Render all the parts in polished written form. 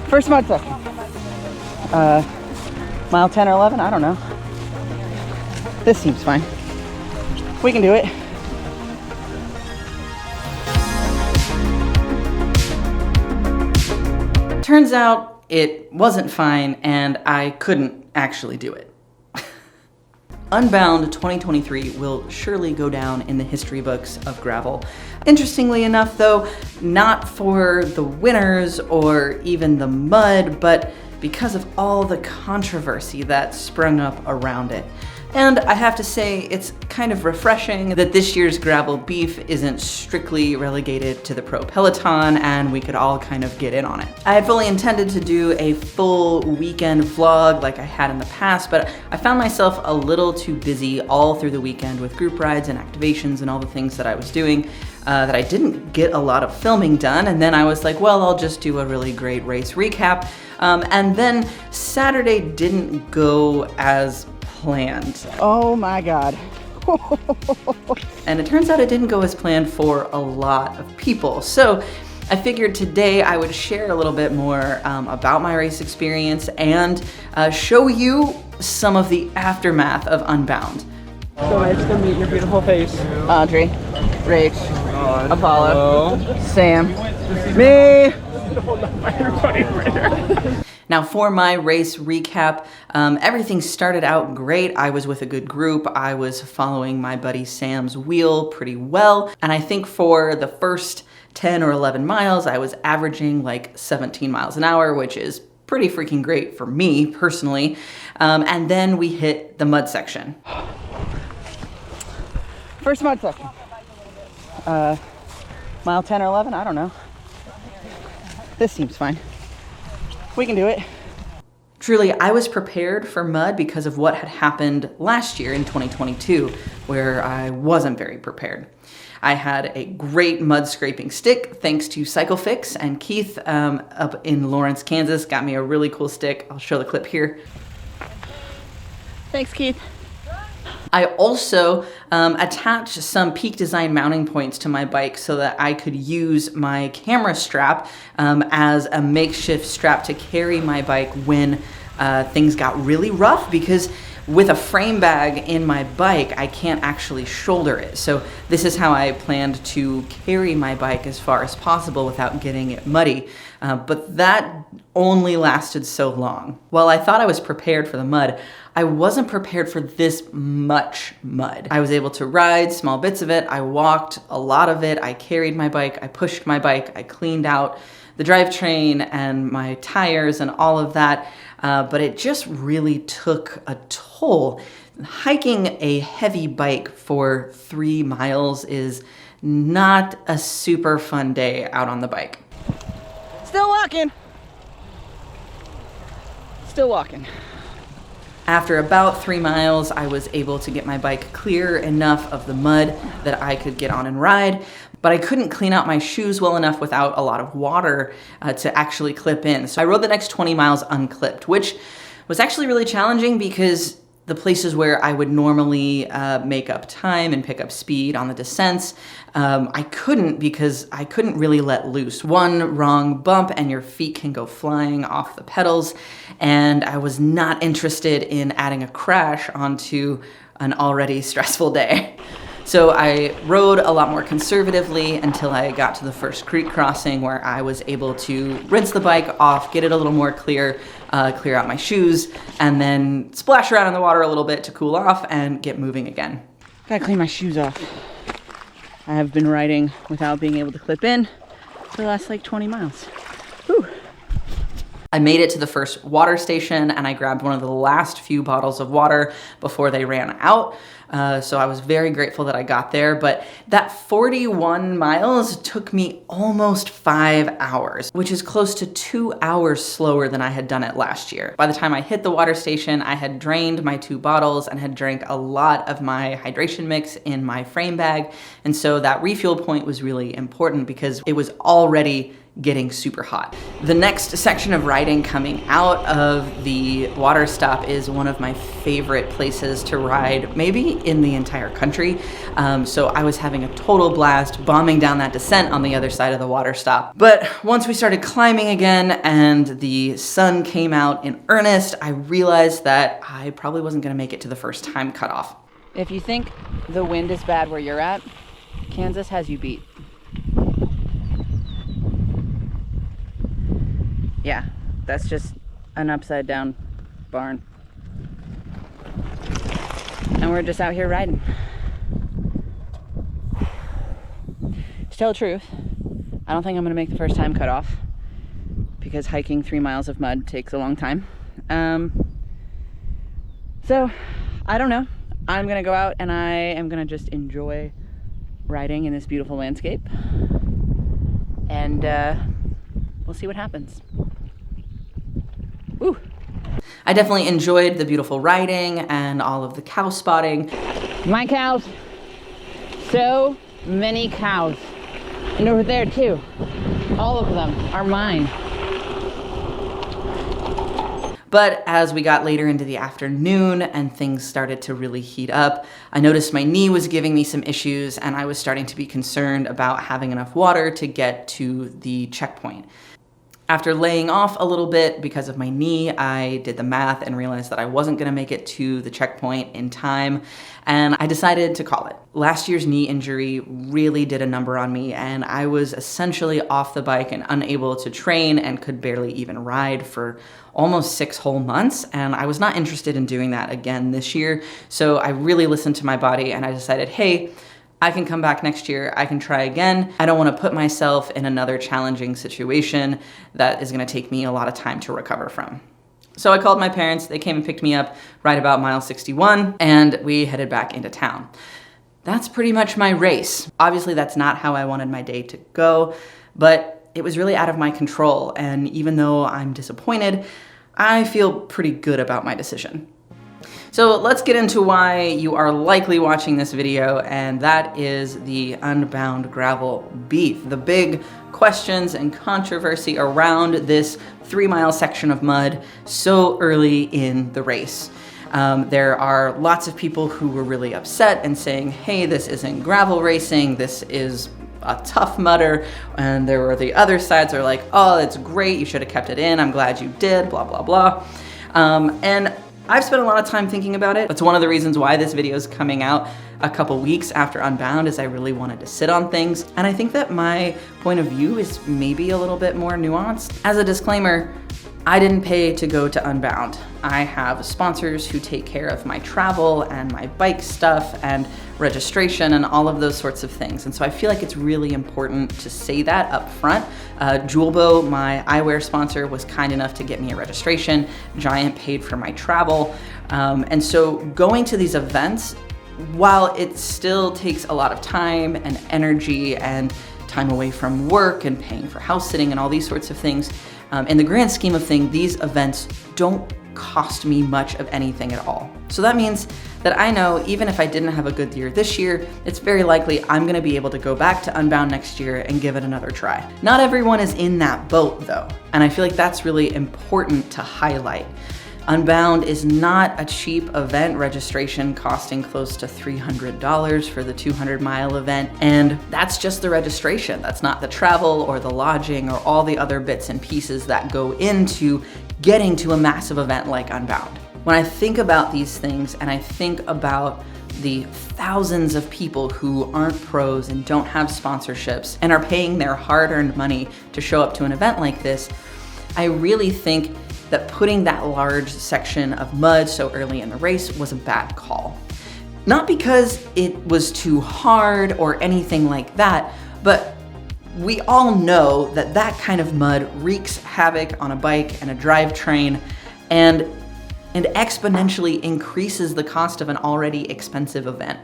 First mud section. Mile 10 or 11, I don't know. This seems fine. We can do it. Turns out it wasn't fine and I couldn't actually do it. Unbound 2023 will surely go down in the history books of gravel. Interestingly enough though, not for the winners or even the mud, but because of all the controversy that sprung up around it. And I have to say, it's kind of refreshing that this year's gravel beef isn't strictly relegated to the pro peloton and we could all kind of get in on it. I had fully intended to do a full weekend vlog like I had in the past, but I found myself a little too busy all through the weekend with group rides and activations and all the things that I was doing that I didn't get a lot of filming done. And then I was like, well, I'll just do a really great race recap. And then Saturday didn't go as planned. Oh my God. And it turns out it didn't go as planned for a lot of people. So I figured today I would share a little bit more about my race experience and show you some of the aftermath of Unbound. So nice to meet your beautiful face. Audrey, Rach, Apollo, hello. Sam, me. Now for my race recap, everything started out great. I was with a good group. I was following my buddy Sam's wheel pretty well. And I think for the first 10 or 11 miles, I was averaging like 17 miles an hour, which is pretty freaking great for me personally. And then we hit the mud section. First mud section. Mile 10 or 11, I don't know. This seems fine. We can do it. Truly, I was prepared for mud because of what had happened last year in 2022, where I wasn't very prepared. I had a great mud scraping stick thanks to CycleFix, and Keith up in Lawrence, Kansas got me a really cool stick. I'll show the clip here. Thanks, Keith. I also attached some Peak Design mounting points to my bike so that I could use my camera strap as a makeshift strap to carry my bike when things got really rough, because with a frame bag in my bike, I can't actually shoulder it. So this is how I planned to carry my bike as far as possible without getting it muddy. But that only lasted so long. While I thought I was prepared for the mud, I wasn't prepared for this much mud. I was able to ride small bits of it. I walked a lot of it. I carried my bike. I pushed my bike. I cleaned out the drivetrain and my tires and all of that. But it just really took a toll. Hiking a heavy bike for 3 miles is not a super fun day out on the bike. Still walking. Still walking. After about 3 miles, I was able to get my bike clear enough of the mud that I could get on and ride, but I couldn't clean out my shoes well enough without a lot of water to actually clip in. So I rode the next 20 miles unclipped, which was actually really challenging because the places where I would normally make up time and pick up speed on the descents, I couldn't, because I couldn't really let loose. One wrong bump and your feet can go flying off the pedals, and I was not interested in adding a crash onto an already stressful day. So I rode a lot more conservatively until I got to the first creek crossing, where I was able to rinse the bike off, get it a little more clear, clear out my shoes, and then splash around in the water a little bit to cool off and get moving again. Gotta clean my shoes off. I have been riding without being able to clip in for the last like 20 miles. Whew. I made it to the first water station and I grabbed one of the last few bottles of water before they ran out. So I was very grateful that I got there, but that 41 miles took me almost 5 hours, which is close to 2 hours slower than I had done it last year. By the time I hit the water station, I had drained my 2 bottles and had drank a lot of my hydration mix in my frame bag. And so that refuel point was really important because it was already getting super hot. The next section of riding coming out of the water stop is one of my favorite places to ride, maybe in the entire country. So I was having a total blast bombing down that descent on the other side of the water stop. But once we started climbing again and the sun came out in earnest, I realized that I probably wasn't gonna make it to the first time cutoff. If you think the wind is bad where you're at, Kansas has you beat. Yeah, that's just an upside down barn. And we're just out here riding. To tell the truth, I don't think I'm gonna make the first time cutoff because hiking 3 miles of mud takes a long time. So, I don't know. I'm gonna go out and I am gonna just enjoy riding in this beautiful landscape. And we'll see what happens. Woo. I definitely enjoyed the beautiful riding and all of the cow spotting. My cows. So many cows. And over there too. All of them are mine. But as we got later into the afternoon and things started to really heat up, I noticed my knee was giving me some issues and I was starting to be concerned about having enough water to get to the checkpoint. After laying off a little bit because of my knee, I did the math and realized that I wasn't gonna make it to the checkpoint in time, and I decided to call it. Last year's knee injury really did a number on me, and I was essentially off the bike and unable to train and could barely even ride for almost 6 whole months, and I was not interested in doing that again this year, so I really listened to my body and I decided, hey, I can come back next year, I can try again. I don't wanna put myself in another challenging situation that is gonna take me a lot of time to recover from. So I called my parents, they came and picked me up right about mile 61, and we headed back into town. That's pretty much my race. Obviously that's not how I wanted my day to go, but it was really out of my control, and even though I'm disappointed, I feel pretty good about my decision. So let's get into why you are likely watching this video, and that is the Unbound Gravel beef. The big questions and controversy around this 3-mile section of mud so early in the race. There are lots of people who were really upset and saying, hey, this isn't gravel racing, this is a tough mudder, and there were the other sides that are like, oh, it's great, you should have kept it in, I'm glad you did, blah, blah, blah. And I've spent a lot of time thinking about it. That's one of the reasons why this video is coming out a couple weeks after Unbound, is I really wanted to sit on things. And I think that my point of view is maybe a little bit more nuanced. As a disclaimer, I didn't pay to go to Unbound. I have sponsors who take care of my travel and my bike stuff and registration and all of those sorts of things. And so I feel like it's really important to say that up front. Jewelbo, my eyewear sponsor, was kind enough to get me a registration. Giant paid for my travel. And so going to these events, while it still takes a lot of time and energy and time away from work and paying for house sitting and all these sorts of things, in the grand scheme of things, these events don't cost me much of anything at all. So that means that I know even if I didn't have a good year this year, it's very likely I'm gonna be able to go back to Unbound next year and give it another try. Not everyone is in that boat though, and I feel like that's really important to highlight. Unbound is not a cheap event, registration costing close to $300 for the 200-mile event, and that's just the registration. That's not the travel or the lodging or all the other bits and pieces that go into getting to a massive event like Unbound. When I think about these things and I think about the thousands of people who aren't pros and don't have sponsorships and are paying their hard-earned money to show up to an event like this, I really think that putting that large section of mud so early in the race was a bad call. Not because it was too hard or anything like that, but we all know that that kind of mud wreaks havoc on a bike and a drivetrain and exponentially increases the cost of an already expensive event.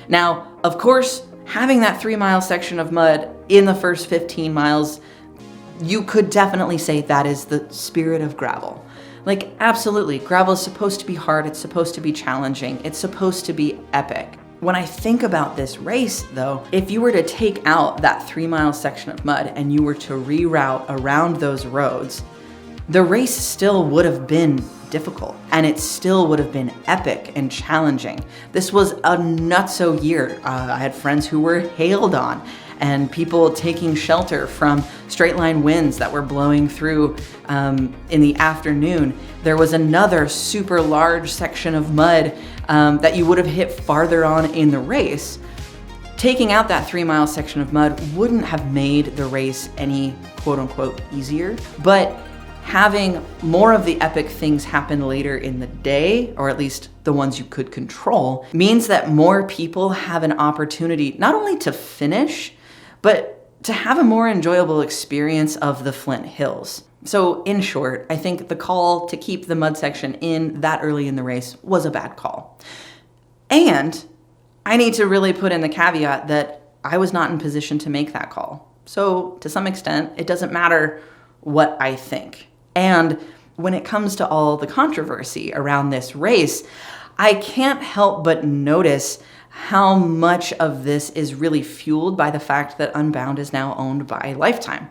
Now, of course, having that 3-mile section of mud in the first 15 miles, you could definitely say that is the spirit of gravel. Like, absolutely, gravel is supposed to be hard, it's supposed to be challenging, it's supposed to be epic. When I think about this race though, if you were to take out that 3-mile section of mud and you were to reroute around those roads, the race still would have been difficult and it still would have been epic and challenging. This was a nutso year. I had friends who were hailed on and people taking shelter from straight line winds that were blowing through in the afternoon. There was another super large section of mud that you would have hit farther on in the race. Taking out that 3-mile section of mud wouldn't have made the race any quote unquote easier, but having more of the epic things happen later in the day, or at least the ones you could control, means that more people have an opportunity not only to finish, but to have a more enjoyable experience of the Flint Hills. So in short, I think the call to keep the mud section in that early in the race was a bad call. And I need to really put in the caveat that I was not in position to make that call. So to some extent, it doesn't matter what I think. And when it comes to all the controversy around this race, I can't help but notice how much of this is really fueled by the fact that Unbound is now owned by Lifetime.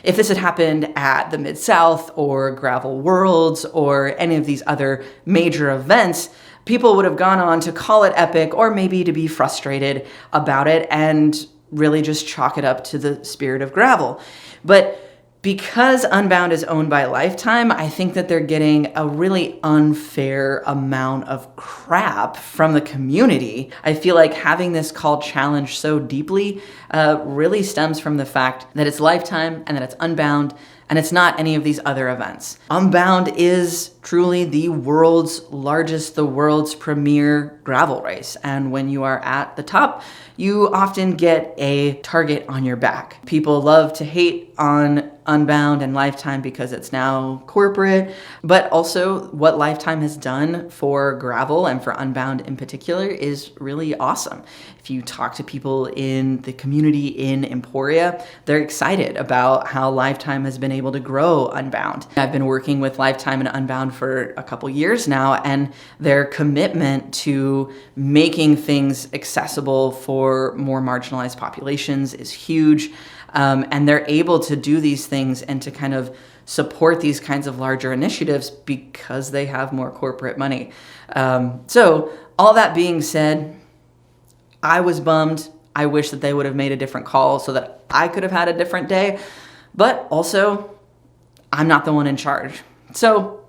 If this had happened at the Mid-South or Gravel Worlds or any of these other major events, people would have gone on to call it epic or maybe to be frustrated about it and really just chalk it up to the spirit of gravel. But because Unbound is owned by Lifetime, I think that they're getting a really unfair amount of crap from the community. I feel like having this call challenged so deeply really stems from the fact that it's Lifetime and that it's Unbound and it's not any of these other events. Unbound is truly the world's largest, the world's premier gravel race. And when you are at the top, you often get a target on your back. People love to hate on Unbound and Lifetime because it's now corporate, but also what Lifetime has done for gravel and for Unbound in particular is really awesome. If you talk to people in the community in Emporia, they're excited about how Lifetime has been able to grow Unbound. I've been working with Lifetime and Unbound for a couple years now, and their commitment to making things accessible for more marginalized populations is huge. And they're able to do these things and to kind of support these kinds of larger initiatives because they have more corporate money. So all that being said, I was bummed. I wish that they would have made a different call so that I could have had a different day. But also, I'm not the one in charge. So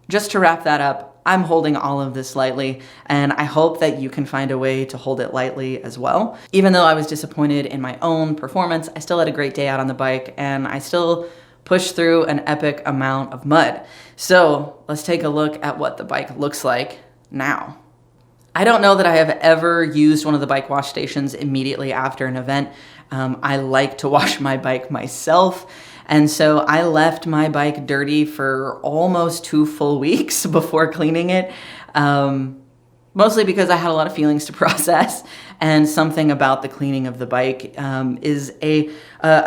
just to wrap that up, I'm holding all of this lightly, and I hope that you can find a way to hold it lightly as well. Even though I was disappointed in my own performance, I still had a great day out on the bike, and I still pushed through an epic amount of mud. So let's take a look at what the bike looks like now. I don't know that I have ever used one of the bike wash stations immediately after an event. I like to wash my bike myself. And so I left my bike dirty for almost 2 full weeks before cleaning it, mostly because I had a lot of feelings to process, and something about the cleaning of the bike is a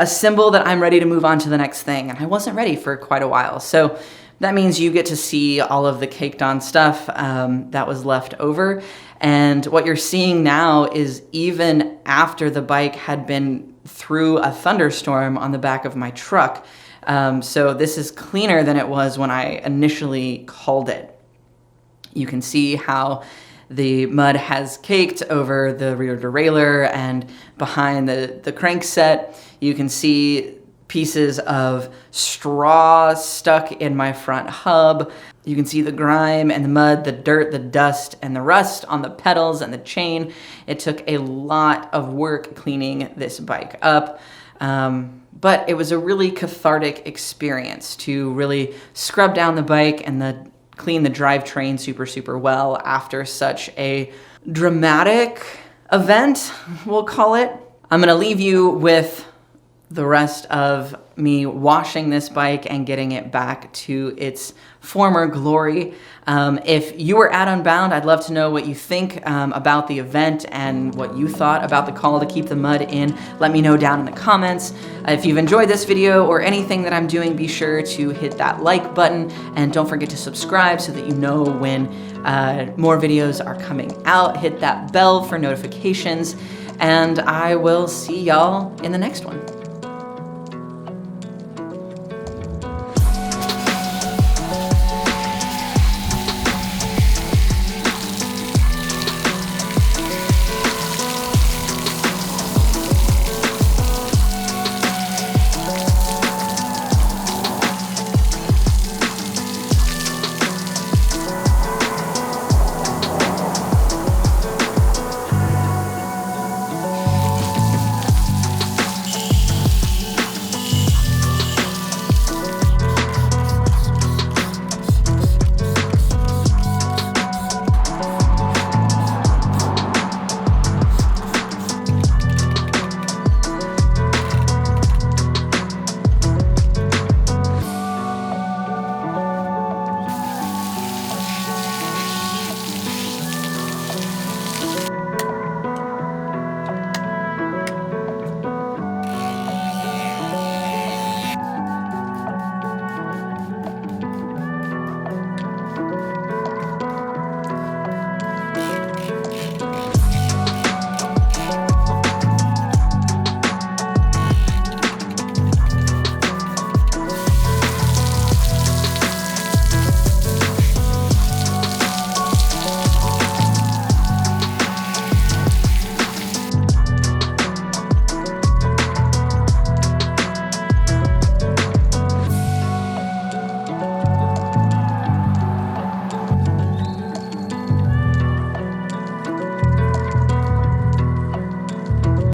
symbol that I'm ready to move on to the next thing, and I wasn't ready for quite a while. So that means you get to see all of the caked on stuff that was left over, and what you're seeing now is even after the bike had been through a thunderstorm on the back of my truck. So this is cleaner than it was when I initially called it. You can see how the mud has caked over the rear derailleur and behind the crankset. You can see pieces of straw stuck in my front hub. You can see the grime and the mud, the dirt, the dust, and the rust on the pedals and the chain. It took a lot of work cleaning this bike up, but it was a really cathartic experience to really scrub down the bike and clean the drivetrain super well after such a dramatic event, we'll call it. I'm gonna leave you with the rest of me washing this bike and getting it back to its former glory. If you were at Unbound, I'd love to know what you think about the event and what you thought about the call to keep the mud in. Let me know down in the comments. If you've enjoyed this video or anything that I'm doing, be sure to hit that like button and don't forget to subscribe so that you know when more videos are coming out. Hit that bell for notifications, and I will see y'all in the next one.